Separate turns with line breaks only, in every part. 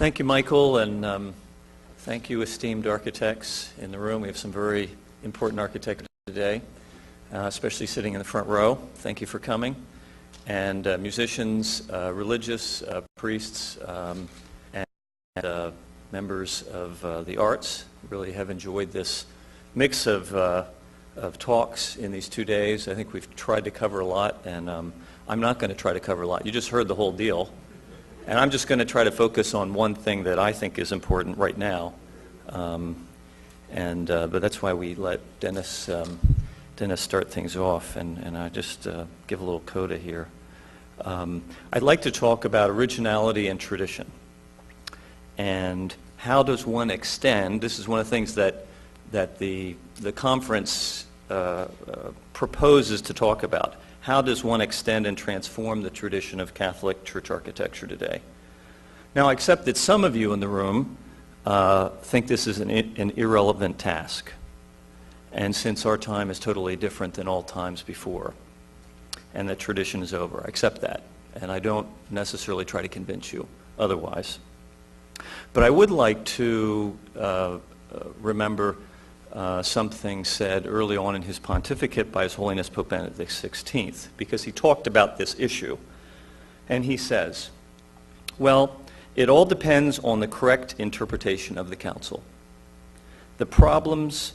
Thank you, Michael, and thank you, esteemed architects in the room. We have some very important architects today, especially sitting in the front row. Thank you for coming. And musicians, religious, priests, and members of the arts. Really have enjoyed this mix of talks in these 2 days. I think we've tried to cover a lot, and I'm not going to try to cover a lot. You just heard the whole deal. And I'm just going to try to focus on one thing that I think is important right now. But that's why we let Dennis start things off, and I just give a little coda here. I'd like to talk about originality and tradition. And how does one extend? This is one of the things that the conference proposes to talk about. How does one extend and transform the tradition of Catholic church architecture today? Now, I accept that some of you in the room think this is an irrelevant task. And since our time is totally different than all times before, and that tradition is over, I accept that. And I don't necessarily try to convince you otherwise. But I would like to remember something said early on in his pontificate by His Holiness Pope Benedict XVI, because he talked about this issue. And he says, well, it all depends on the correct interpretation of the council. The problems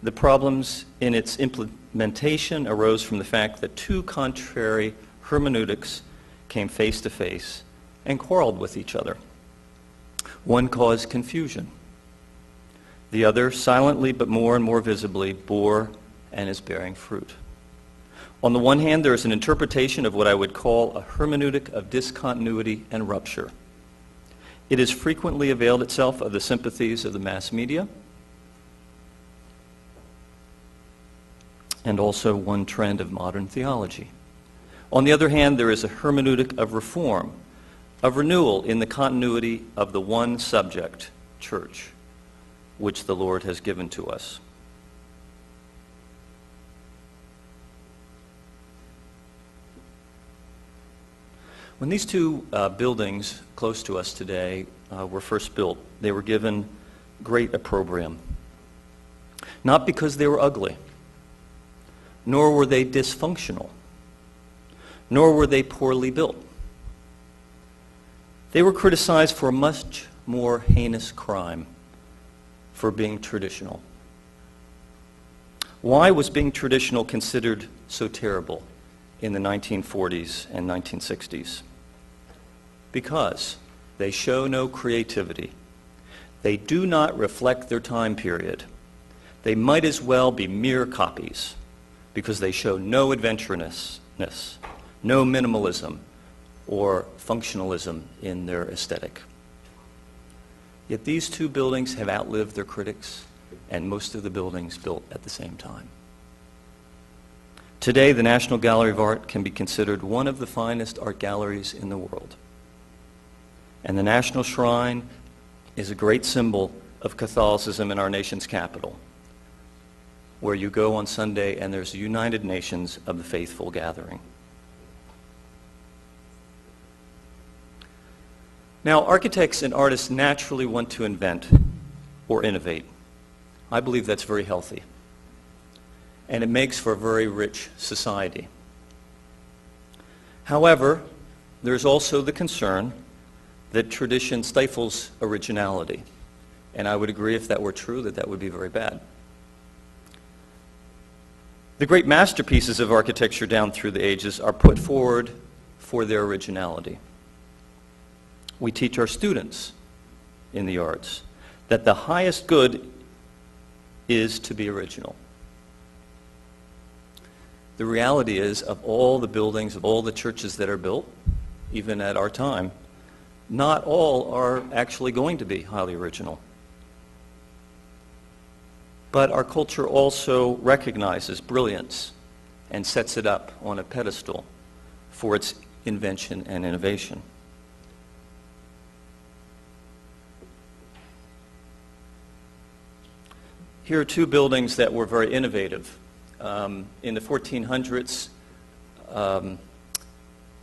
in its implementation arose from the fact that two contrary hermeneutics came face to face and quarreled with each other. One caused confusion. The other, silently but more and more visibly, bore and is bearing fruit. On the one hand, there is an interpretation of what I would call a hermeneutic of discontinuity and rupture. It has frequently availed itself of the sympathies of the mass media, and also one trend of modern theology. On the other hand, there is a hermeneutic of reform, of renewal in the continuity of the one subject, church, which the Lord has given to us. When these two buildings close to us today were first built, they were given great opprobrium. Not because they were ugly, nor were they dysfunctional, nor were they poorly built. They were criticized for a much more heinous crime, for being traditional. Why was being traditional considered so terrible in the 1940s and 1960s? Because they show no creativity. They do not reflect their time period. They might as well be mere copies because they show no adventurousness, no minimalism or functionalism in their aesthetic. Yet these two buildings have outlived their critics, and most of the buildings built at the same time. Today, the National Gallery of Art can be considered one of the finest art galleries in the world. And the National Shrine is a great symbol of Catholicism in our nation's capital, where you go on Sunday and there's a United Nations of the Faithful gathering. Now, architects and artists naturally want to invent or innovate. I believe that's very healthy. And it makes for a very rich society. However, there's also the concern that tradition stifles originality. And I would agree, if that were true, that would be very bad. The great masterpieces of architecture down through the ages are put forward for their originality. We teach our students in the arts that the highest good is to be original. The reality is, of all the buildings, of all the churches that are built, even at our time, not all are actually going to be highly original. But our culture also recognizes brilliance and sets it up on a pedestal for its invention and innovation. Here are two buildings that were very innovative. In the 1400s,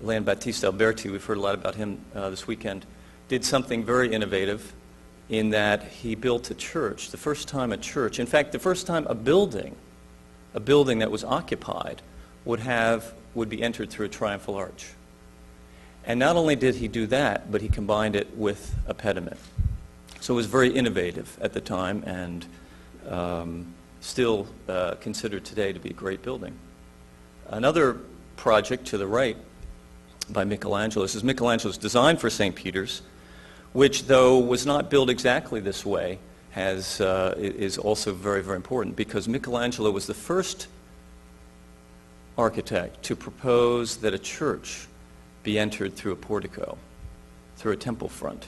Leon Battista Alberti, we've heard a lot about him this weekend, did something very innovative in that he built a church, the first time a church, in fact, the first time a building that was occupied would be entered through a triumphal arch. And not only did he do that, but he combined it with a pediment. So it was very innovative at the time, and still considered today to be a great building. Another project to the right by Michelangelo, this is Michelangelo's design for St. Peter's, which, though was not built exactly this way, is also very, very important, because Michelangelo was the first architect to propose that a church be entered through a portico, through a temple front,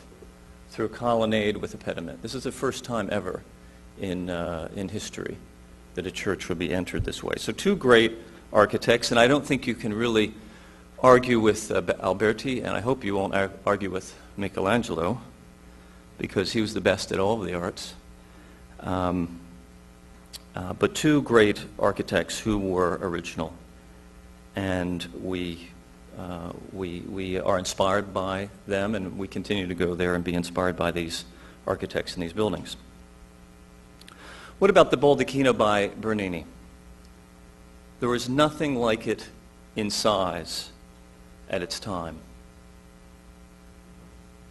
through a colonnade with a pediment. This is the first time ever in history that a church would be entered this way. So two great architects, and I don't think you can really argue with Alberti, and I hope you won't argue with Michelangelo, because he was the best at all of the arts. But two great architects who were original, and we are inspired by them, and we continue to go there and be inspired by these architects and these buildings. What about the Baldacchino by Bernini? There was nothing like it in size at its time.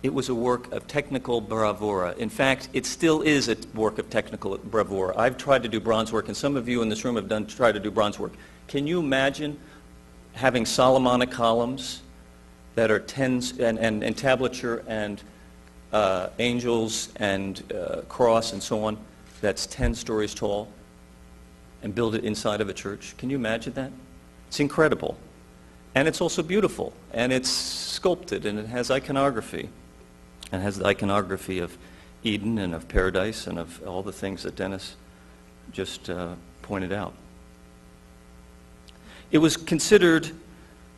It was a work of technical bravura. In fact, it still is a work of technical bravura. I've tried to do bronze work, and some of you in this room have tried to do bronze work. Can you imagine having Solomonic columns that are and entablature and angels and cross and so on, that's 10 stories tall, and build it inside of a church? Can you imagine that? It's incredible. And it's also beautiful, and it's sculpted, and it has iconography. And has the iconography of Eden and of paradise and of all the things that Dennis just pointed out. It was considered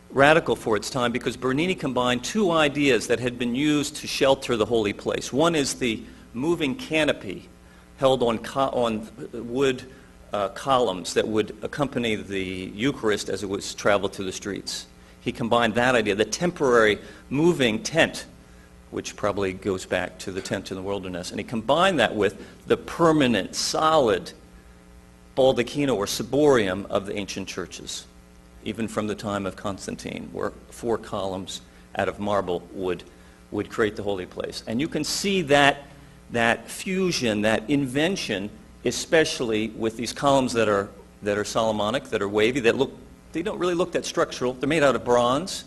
radical for its time because Bernini combined two ideas that had been used to shelter the holy place. One is the moving canopy held on wood columns that would accompany the Eucharist as it was traveled through the streets. He combined that idea, the temporary moving tent, which probably goes back to the tent in the wilderness, and he combined that with the permanent, solid baldacchino or ciborium of the ancient churches, even from the time of Constantine, where 4 columns out of marble would create the holy place. And you can see that fusion, that invention, especially with these columns that are Solomonic, that are wavy, they don't really look that structural. They're made out of bronze.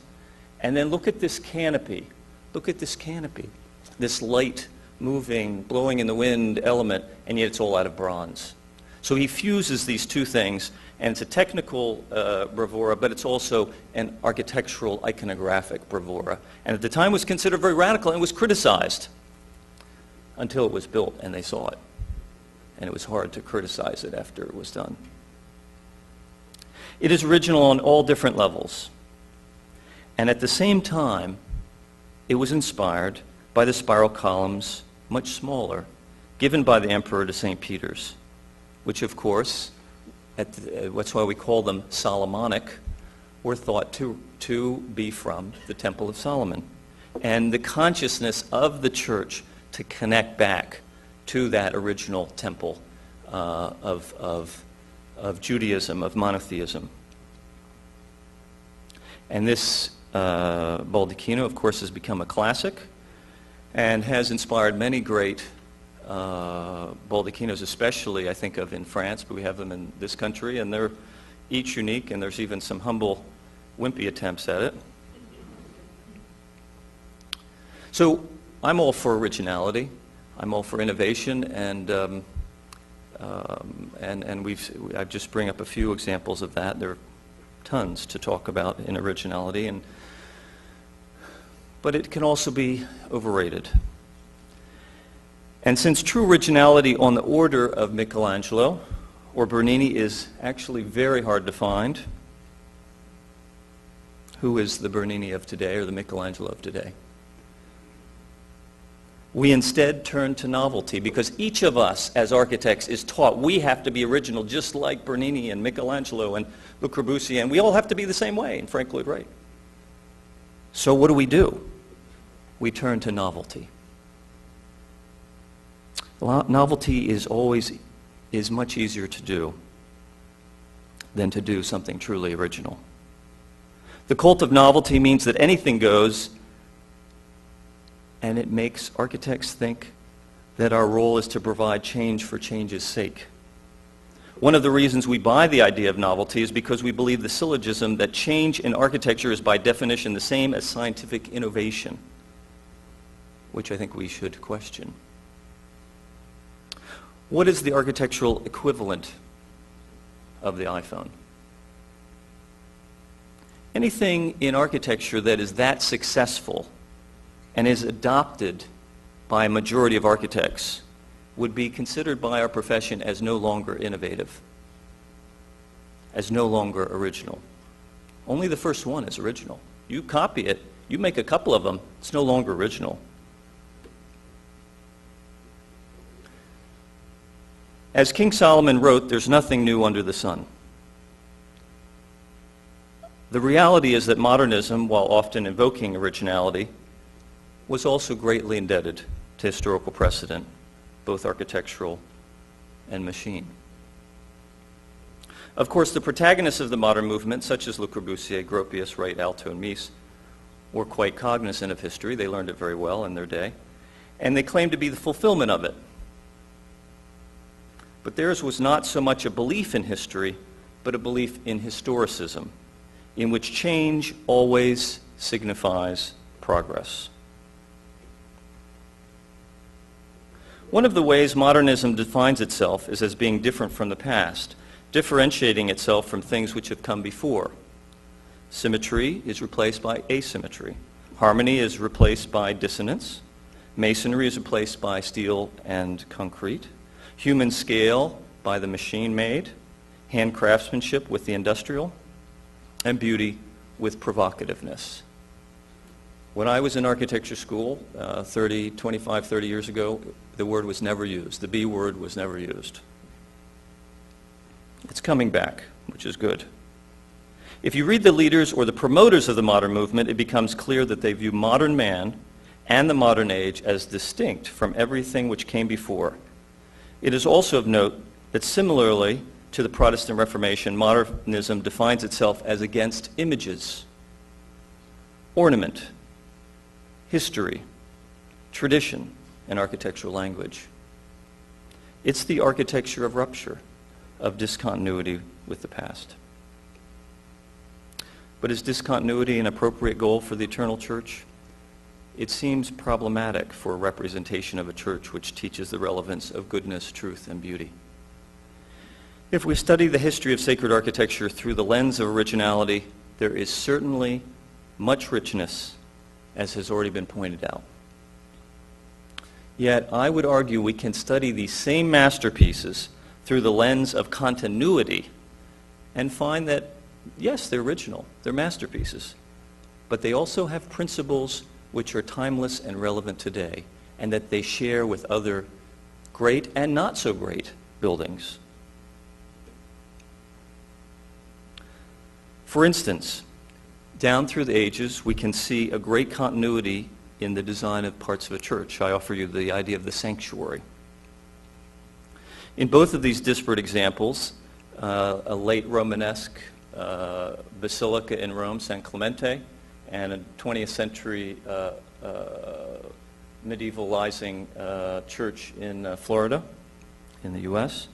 And then look at this canopy. Look at this canopy. This light, moving, blowing in the wind element, and yet it's all out of bronze. So he fuses these two things, and it's a technical bravura, but it's also an architectural iconographic bravura. And at the time was considered very radical and was criticized until it was built and they saw it. And it was hard to criticize it after it was done. It is original on all different levels. And at the same time, it was inspired by the spiral columns, much smaller, given by the emperor to St. Peter's, which of course, that's why we call them Solomonic, were thought to be from the Temple of Solomon. And the consciousness of the church to connect back to that original temple of Judaism, of monotheism. And this baldacchino, of course, has become a classic and has inspired many great baldacchinos, especially I think of in France, but we have them in this country, and they're each unique, and there's even some humble, wimpy attempts at it. So I'm all for originality. I'm all for innovation, and I just bring up a few examples of that. There are tons to talk about in originality, but it can also be overrated. And since true originality on the order of Michelangelo or Bernini is actually very hard to find, who is the Bernini of today or the Michelangelo of today? We instead turn to novelty because each of us as architects is taught we have to be original just like Bernini and Michelangelo and Le Corbusier, and we all have to be the same way, and Frank Lloyd Wright. So what do? we turn to novelty. Novelty is much easier to do than to do something truly original. The cult of novelty means that anything goes, and it makes architects think that our role is to provide change for change's sake. One of the reasons we buy the idea of novelty is because we believe the syllogism that change in architecture is by definition the same as scientific innovation, which I think we should question. What is the architectural equivalent of the iPhone? Anything in architecture that is that successful and is adopted by a majority of architects would be considered by our profession as no longer innovative, as no longer original. Only the first one is original. You copy it, you make a couple of them, it's no longer original. As King Solomon wrote, there's nothing new under the sun. The reality is that modernism, while often invoking originality, was also greatly indebted to historical precedent, both architectural and machine. Of course, the protagonists of the modern movement, such as Le Corbusier, Gropius, Wright, Aalto, and Mies, were quite cognizant of history. They learned it very well in their day, and they claimed to be the fulfillment of it. But theirs was not so much a belief in history, but a belief in historicism, in which change always signifies progress. One of the ways modernism defines itself is as being different from the past, differentiating itself from things which have come before. Symmetry is replaced by asymmetry. Harmony is replaced by dissonance. Masonry is replaced by steel and concrete. Human scale by the machine-made. Hand craftsmanship with the industrial. And beauty with provocativeness. When I was in architecture school 25, 30 years ago, the word was never used. The B word was never used. It's coming back, which is good. If you read the leaders or the promoters of the modern movement, it becomes clear that they view modern man and the modern age as distinct from everything which came before. It is also of note that similarly to the Protestant Reformation, modernism defines itself as against images, ornament, history, tradition, and architectural language. It's the architecture of rupture, of discontinuity with the past. But is discontinuity an appropriate goal for the eternal church? It seems problematic for a representation of a church which teaches the relevance of goodness, truth, and beauty. If we study the history of sacred architecture through the lens of originality, there is certainly much richness, as has already been pointed out. Yet, I would argue we can study these same masterpieces through the lens of continuity and find that, yes, they're original, they're masterpieces, but they also have principles which are timeless and relevant today, and that they share with other great and not so great buildings. For instance, down through the ages, we can see a great continuity in the design of parts of a church. I offer you the idea of the sanctuary. In both of these disparate examples, a late Romanesque basilica in Rome, San Clemente, and a 20th century medievalizing church in Florida, in the U.S.,